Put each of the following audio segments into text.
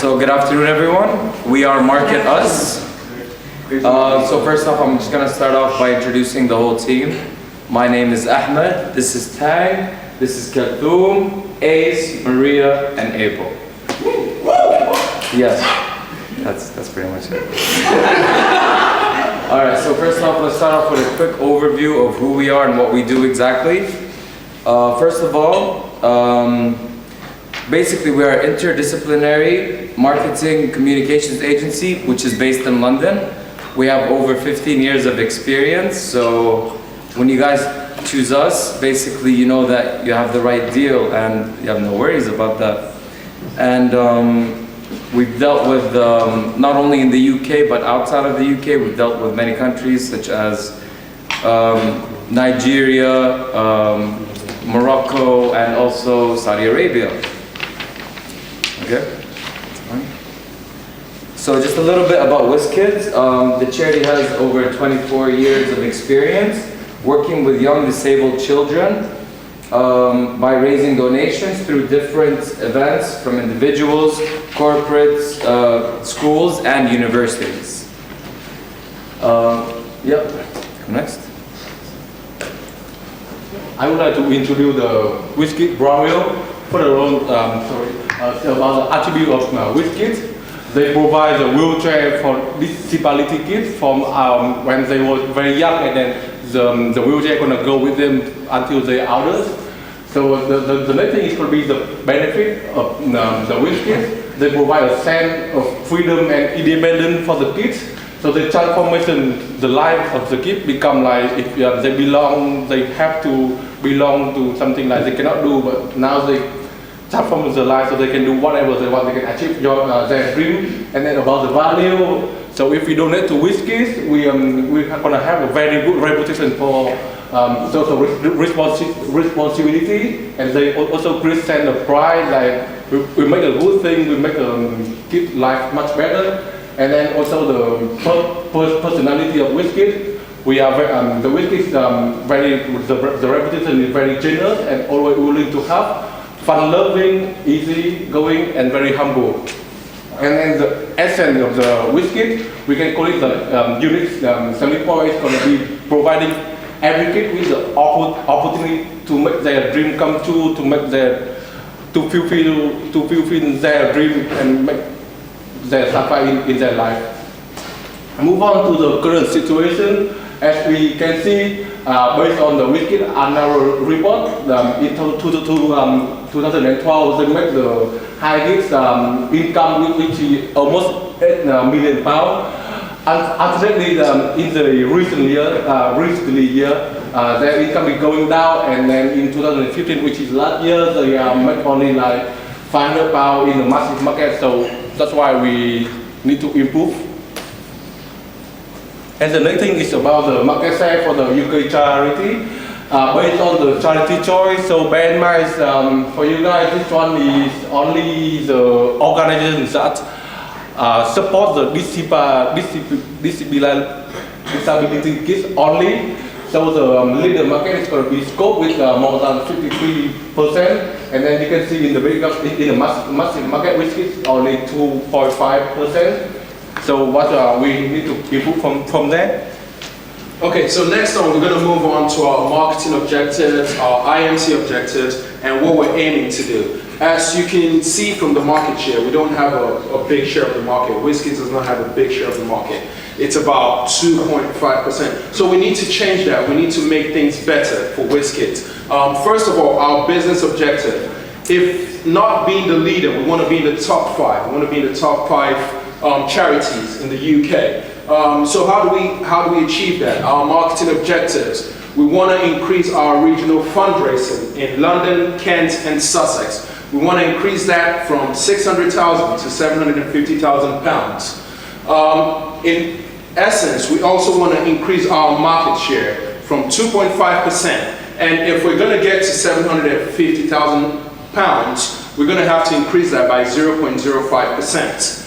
So good afternoon, everyone. We are Market Us. So first off, I'm just gonna start off by introducing the whole team. My name is Ahmed. This is Tang. This is Kalthum, Ace, Maria, and April. Yes, that's pretty much it. All right. So first off, let's start off with a quick overview of who we are and what we do exactly. First of all. Basically, we are an interdisciplinary marketing communications agency, which is based in London. We have over 15 years of experience, so when you guys choose us, basically you know that you have the right deal and you have no worries about that. And we've dealt with, not only in the UK, but outside of the UK, we've dealt with many countries such as Nigeria, Morocco, and also Saudi Arabia. Okay. So just a little bit about WizKids. The charity has over 24 years of experience working with young disabled children by raising donations through different events from individuals, corporates, schools, and universities. Yep. Next. I would like to introduce the WizKids Browell for the about the attribute of WizKids. They provide a wheelchair for disability kids from when they were very young, and then the wheelchair gonna go with them until they're adults. So the next thing is going to be the benefit of the WizKids. They provide a sense of freedom and independence for the kids. So the transformation, the life of the kids become like if they have to belong to something like they cannot do, but now they transform their life so they can do whatever they want, they can achieve their dream. And then about the value, so if we donate to WizKids, we're gonna have a very good reputation for social responsibility, and they also create sense of pride, like we make a good thing, we make kids' life much better. And then also the personality of WizKids. We are the WizKids the reputation is very generous and always willing to help, fun-loving, easy-going, and very humble. And then the essence of the WizKids, we can call it the unique selling point is going to be providing every kid with the opportunity to make their dream come true, to fulfill their dream and make their success in their life. Move on to the current situation. As we can see, based on the WizKids annual report, in 2012, they made the highest income, which is almost £8 million. Unfortunately, in the recent year, their income is going down, and then in 2015, which is last year, they make only like £500 in the massive market. So that's why we need to improve. And the next thing is about the market share for the UK charity. Based on the charity choice, so bear in mind, for you guys, this one is only the organizations that support the disability kids only. So the leader market is going to be scoped with more than 53%, and then you can see in the massive market, which is only 2.5%. So what we need to improve from there. Okay, so next on we're going to move on to our marketing objectives, our IMC objectives, and what we're aiming to do. As you can see from the market share, we don't have a big share of the market. WizKids does not have a big share of the market. It's about 2.5%. So we need to change that. We need to make things better for WizKids. First of all, our business objective. If not being the leader, we want to be in the top 5. We want to be in the top 5 charities in the UK. So how do we achieve that? Our marketing objectives. We want to increase our regional fundraising in London, Kent, and Sussex. We want to increase that from 600,000 to 750,000 pounds. In essence, we also want to increase our market share from 2.5%. And if we're going to get to 750,000 pounds, we're going to have to increase that by 0.05%.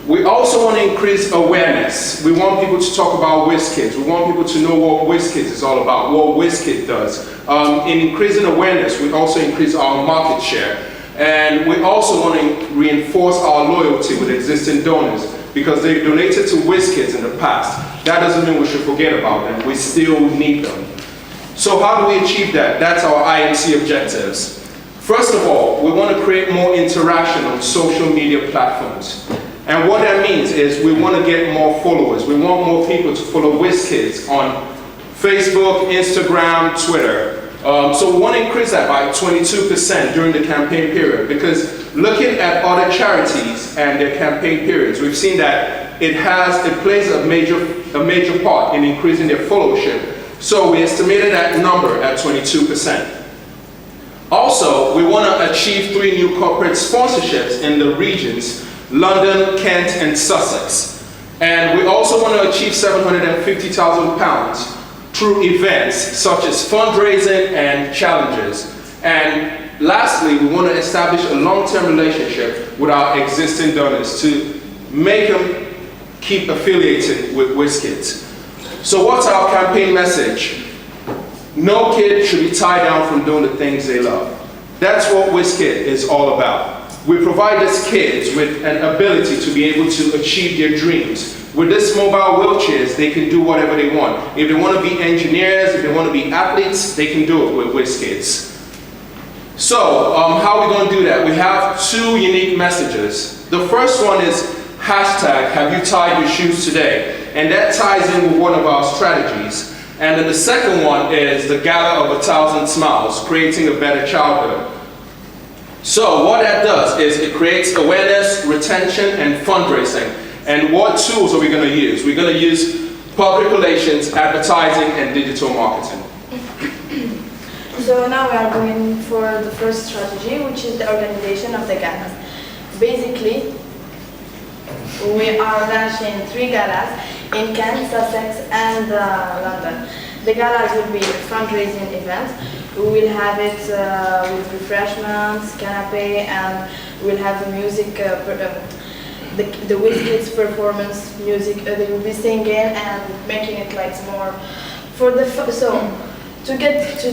We also want to increase awareness. We want people to talk about WizKids. We want people to know what WizKids is all about, what WizKids does. In increasing awareness, we also increase our market share. And we also want to reinforce our loyalty with existing donors because they've donated to WizKids in the past. That doesn't mean we should forget about them. We still need them. So how do we achieve that? That's our IMC objectives. First of all, we want to create more interaction on social media platforms. And what that means is we want to get more followers. We want more people to follow WizKids on Facebook, Instagram, Twitter. So we want to increase that by 22% during the campaign period because looking at other charities and their campaign periods, we've seen that it plays a major part in increasing their followership. So we estimated that number at 22%. Also, we want to achieve 3 new corporate sponsorships in the regions, London, Kent, and Sussex. And we also want to achieve £750,000 through events such as fundraising and challenges. And lastly, we want to establish a long-term relationship with our existing donors to make them keep affiliating with WizKids. So what's our campaign message? No kid should be tied down from doing the things they love. That's what WizKid is all about. We provide these kids with an ability to be able to achieve their dreams. With these mobile wheelchairs, they can do whatever they want. If they want to be engineers, if they want to be athletes, they can do it with WizKids. So, how are we going to do that? We have 2 unique messages. The first one is hashtag, have you tied your shoes today? And that ties in with one of our strategies. And then the second one is the Gala of 1,000 Smiles, creating a better childhood. So what that does is it creates awareness, retention, and fundraising. And what tools are we going to use? We're going to use public relations, advertising, and digital marketing. So now we are going for the first strategy, which is the organization of the galas. Basically, we are launching 3 galas in Kent, Sussex, and London. The galas will be a fundraising event. We will have it with refreshments, canapé, and we'll have the music, the WizKids performance music. They will be singing and making it like more for the to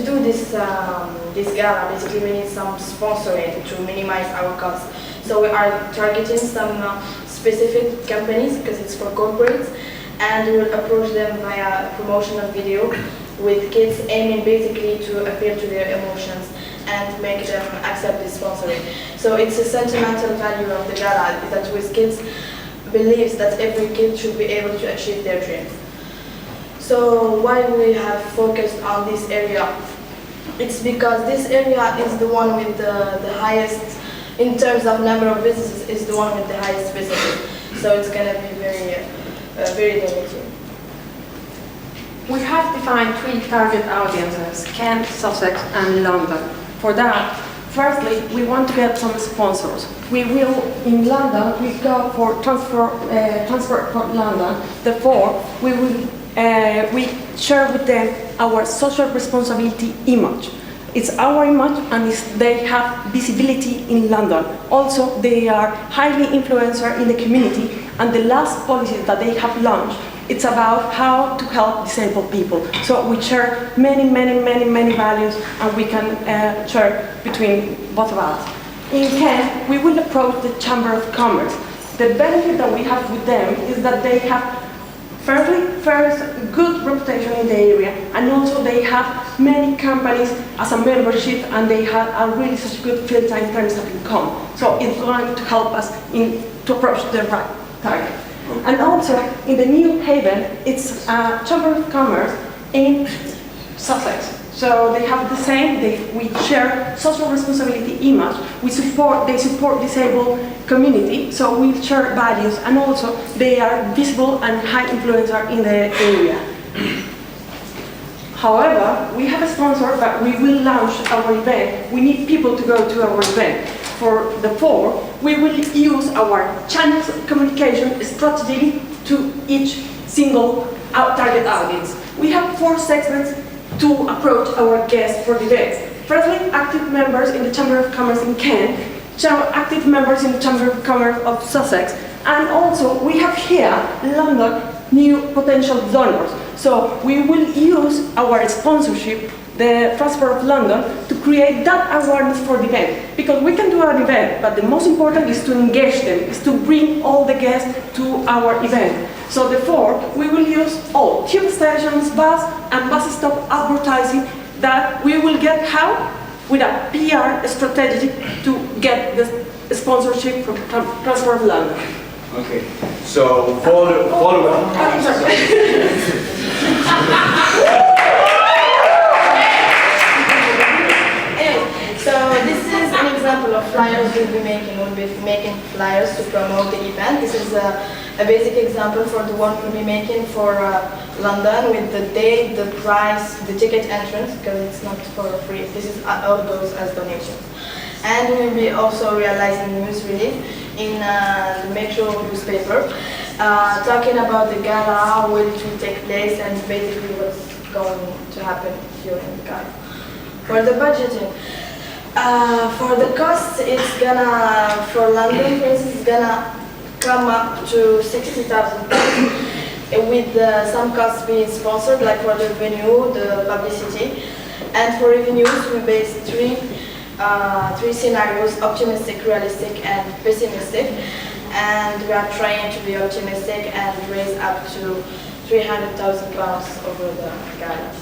do this gala. Basically, we need some sponsoring to minimize our costs. So we are targeting some specific companies because it's for corporates, and we will approach them via a promotional video with kids aiming basically to appeal to their emotions and make them accept this sponsoring. So it's a sentimental value of the gala that WizKids believes that every kid should be able to achieve their dreams. So why we have focused on this area? It's because this area is the one with the highest, in terms of number of businesses, is the one with the highest businesses. So it's going to be very limited. We have defined 3 target audiences, Kent, Sussex, and London. For that, firstly, we want to get some sponsors. We will, in London, we go for Transport for London. Therefore, we share with them our social responsibility image. It's our image, and they have visibility in London. Also, they are highly influencer in the community, and the last policy that they have launched, it's about how to help disabled people. So we share many values, and we can share between both of us. In Kent, we will approach the Chamber of Commerce. The benefit that we have with them is that they have first good reputation in the area, and also they have many companies as a membership, and they have a really such good filter in terms of income. So it's going to help us to approach the right target. And also in the New Haven, it's a Chamber of Commerce in Sussex. So they have the same, we share social responsibility image, they support disabled community, so we share values, and also they are visible and high influencer in the area. However, we have a sponsor, but we will launch our event. We need people to go to our event. For the 4, we will use our channels communication strategy to each single target audience. We have 4 segments to approach our guests for the event. Firstly, active members in the Chamber of Commerce in Kent, active members in the Chamber of Commerce of Sussex, and also we have here London new potential donors. So we will use our sponsorship the Transport of London to create that awareness for the event. Because we can do an event, but the most important is to engage them, is to bring all the guests to our event. So therefore, we will use all tube stations, bus and bus stop advertising that we will get how? With a PR strategy to get the sponsorship from Transport of London. Okay, so follow up. So this is an example of flyers we'll be making. We'll be making flyers to promote the event. This is a basic example for the one we'll be making for London with the date, the price, the ticket entrance, because it's not for free. This is all goes as donations. And we'll be also realizing news release in the Metro newspaper, talking about the gala, when it will take place, and basically what's going to happen during the gala. For the budgeting, for the cost, it's gonna, for London, for instance, it's gonna come up to 60,000 pounds, with some costs being sponsored, like for the venue, the publicity. And for revenues, we base three scenarios: optimistic, realistic, and pessimistic. And we are trying to be optimistic and raise up to 300,000 pounds over the gala.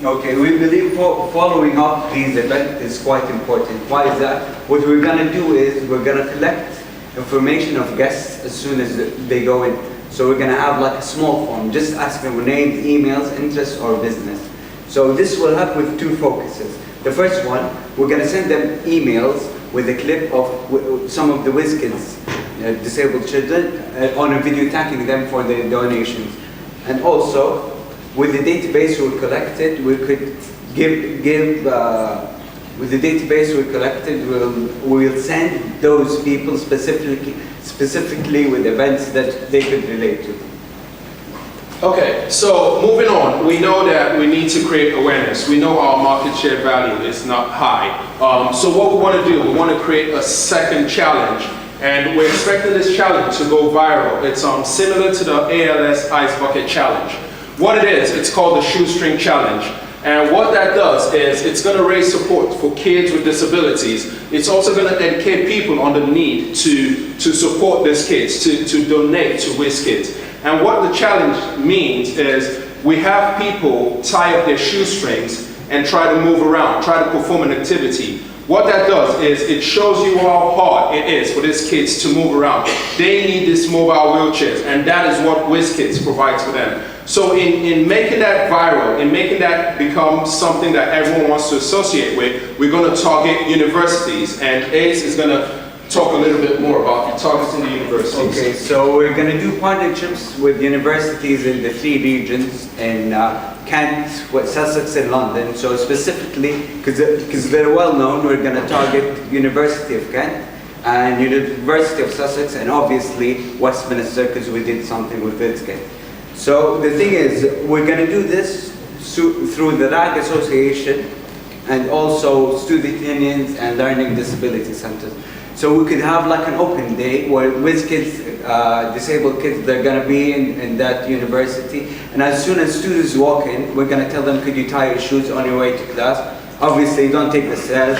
Okay, we believe following up these events is quite important. Why is that? What we're going to do is we're going to collect information of guests as soon as they go in. So we're going to have like a small form, just asking for names, emails, interests, or business. So this will help with two focuses. The first one, we're going to send them emails with a clip of some of the WizKids, disabled children, on a video thanking them for their donations. And also, with the database we collected, we could with the database we collected, we'll send those people specifically with events that they could relate to. Okay, so moving on, we know that we need to create awareness. We know our market share value is not high. So what we want to do, we want to create a second challenge, and we're expecting this challenge to go viral. It's similar to the ALS Ice Bucket Challenge. What it is, it's called the Shoestring Challenge. And what that does is it's going to raise support for kids with disabilities. It's also going to educate people on the need to support these kids, to donate to WizKids. And what the challenge means is we have people tie up their shoestrings and try to move around, try to perform an activity. What that does is it shows you how hard it is for these kids to move around. They need these mobile wheelchairs, and that is what WizKids provides for them. So in making that viral, in making that become something that everyone wants to associate with, we're going to target universities, and Ace is going to talk a little bit more about targeting the universities. Okay, so we're going to do partnerships with universities in the 3 regions in Kent, Sussex, and London. So specifically, because they're well known, we're going to target University of Kent and University of Sussex, and obviously Westminster, because we did something with WizKids. So the thing is, we're going to do this through the RAG Association and also student unions and learning disability centers. So we could have like an open day where WizKids, disabled kids, they're going to be in that university. And as soon as students walk in, we're going to tell them, could you tie your shoes on your way to class? Obviously, don't take the stairs.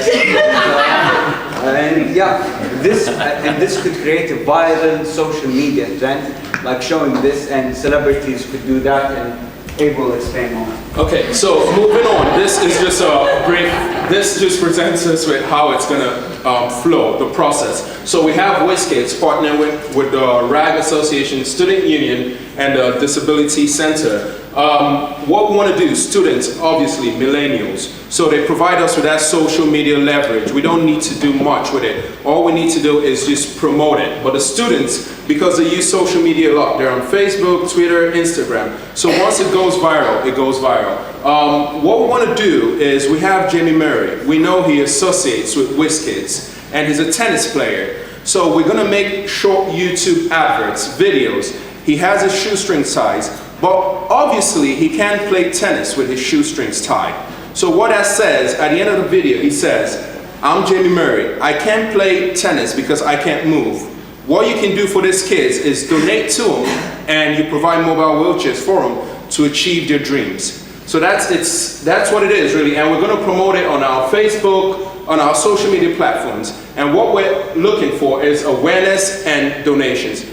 And yeah, this could create a viral social media trend, like showing this, and celebrities could do that, and Abe will explain more. Okay, so moving on, this is just a brief, this just presents us with how it's going to flow, the process. So we have WizKids partnering with the RAG Association, Student Union, and the Disability Center. What we want to do, students, obviously millennials, so they provide us with that social media leverage. We don't need to do much with it. All we need to do is just promote it. But the students, because they use social media a lot, they're on Facebook, Twitter, Instagram. So once it goes viral, it goes viral. What we want to do is we have Jamie Murray. We know he associates with WizKids, and he's a tennis player. So we're going to make short YouTube adverts, videos. He has his shoestring size, but obviously he can't play tennis with his shoestrings tied. So what that says, at the end of the video, he says, I'm Jamie Murray. I can't play tennis because I can't move. What you can do for these kids is donate to them, and you provide mobile wheelchairs for them to achieve their dreams. So that's what it is really, and we're going to promote it on our Facebook, on our social media platforms. And what we're looking for is awareness and donations.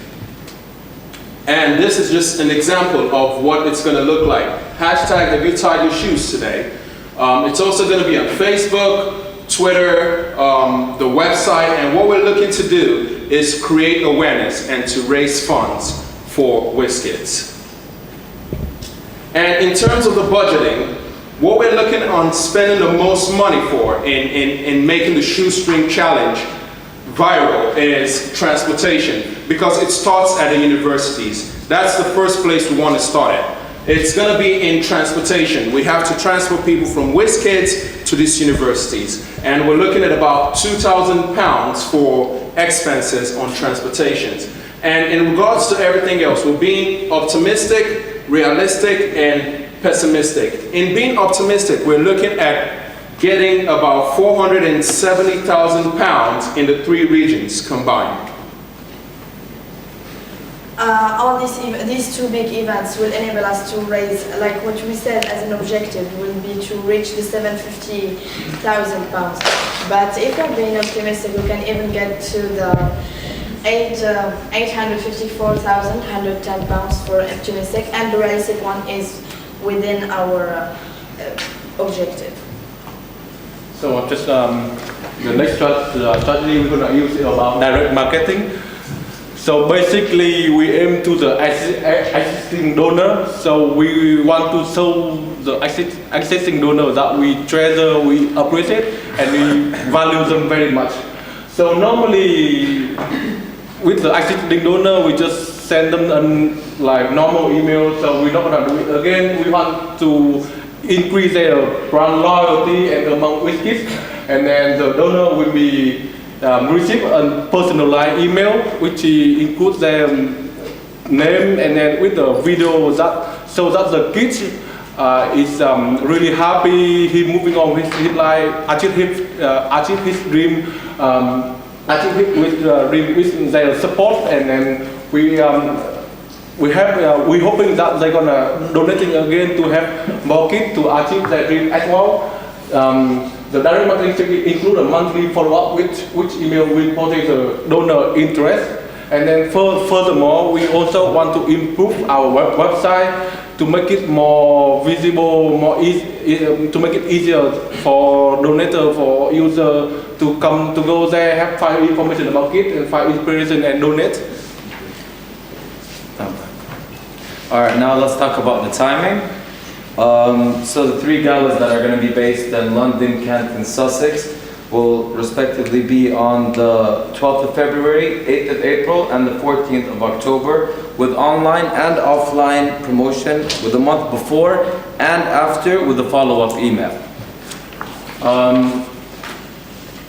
And this is just an example of what it's going to look like. Hashtag have you tied your shoes today? It's also going to be on Facebook, Twitter, the website, and what we're looking to do is create awareness and to raise funds for WizKids. And in terms of the budgeting, what we're looking on spending the most money for in making the shoestring challenge viral is transportation, because it starts at the universities. That's the first place we want to start at. It's going to be in transportation. We have to transport people from WizKids to these universities. And we're looking at about £2,000 for expenses on transportations. And in regards to everything else, we're being optimistic, realistic, and pessimistic. In being optimistic, we're looking at getting about £470,000 in the 3 regions combined. All these 2 big events will enable us to raise, like what we said as an objective, will be to reach the £750,000. But if we're being optimistic, we can even get to the £854,110 for optimistic, and the realistic one is within our objective. So just the next strategy we're going to use is about direct marketing. So basically we aim to the existing donor. So we want to show the existing donor that we treasure, we appreciate, and we value them very much. So normally with the existing donor, we just send them like normal email. So we're not gonna do it again. We want to increase their brand loyalty and among WizKids, and then the donor will be receive a personalized email which includes their name, and then with the video that so that the kids is really happy. He moving on with his life, achieve his dream, with their support, and then we hoping that they're gonna donating again to have more kids to achieve their dream as well. The direct marketing should include a monthly follow-up which email will portray the donor interest. And then furthermore, we also want to improve our website to make it more visible, to make it easier for donator, for user to go there, have find information about it, and find inspiration and donate. All right, now let's talk about the timing. So the 3 galas that are going to be based in London, Kent, and Sussex will respectively be on the 12th of February, 8th of April, and the 14th of October, with online and offline promotion with a month before and after with a follow-up email.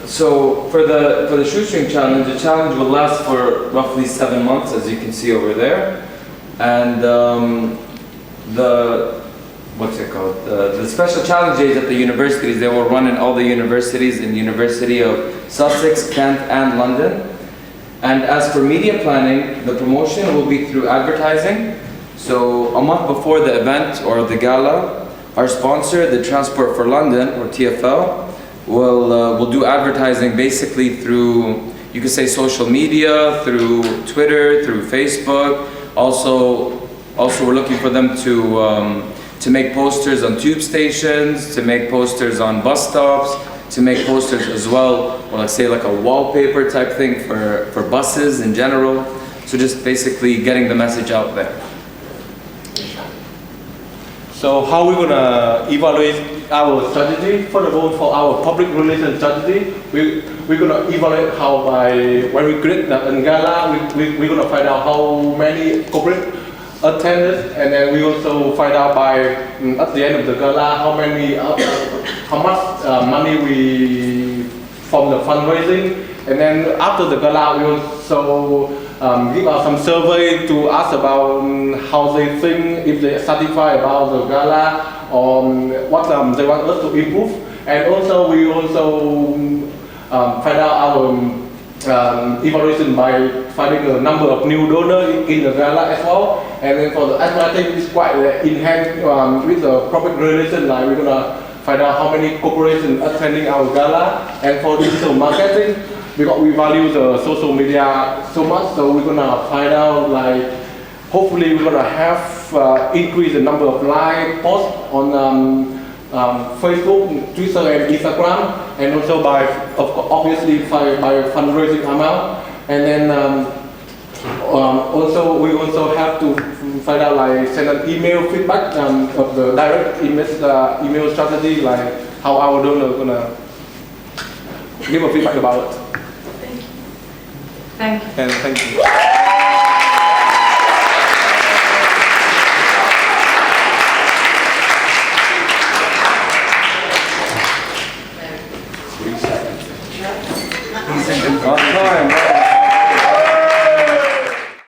So for the shoestring challenge, the challenge will last for roughly 7 months, as you can see over there, and the special challenge days at the universities, they will run in all the universities in the University of Sussex, Kent, and London. And as for media planning, the promotion will be through advertising. So a month before the event or the gala, our sponsor, the Transport for London, or TfL, will do advertising basically through, you could say, social media, through Twitter, through Facebook. Also we're looking for them to make posters on tube stations, to make posters on bus stops, to make posters as well, or let's say like a wallpaper type thing for buses in general. So just basically getting the message out there. So how we're gonna evaluate our strategy? First of all, for our public relations strategy, we're gonna evaluate how when we create the gala, we're gonna find out how many corporate attended, and then we also find out at the end of the gala how much money we from the fundraising, and then after the gala we also give out some survey to ask about how they think, if they are satisfied about the gala, or what they want us to improve, and also we also find out our evaluation by finding a number of new donors in the gala as well. And then for the advertising, it's quite enhanced with the profit relation. Like we're gonna find out how many corporations attending our gala. And for digital marketing, because we value the social media so much, so we're gonna find out like hopefully we're gonna have increase the number of live posts on Facebook, Twitter, and Instagram, and also by obviously by fundraising amount. And then also we also have to find out like send an email feedback of the direct email strategy, like how our donor gonna give a feedback about it. Thank you. And thank you.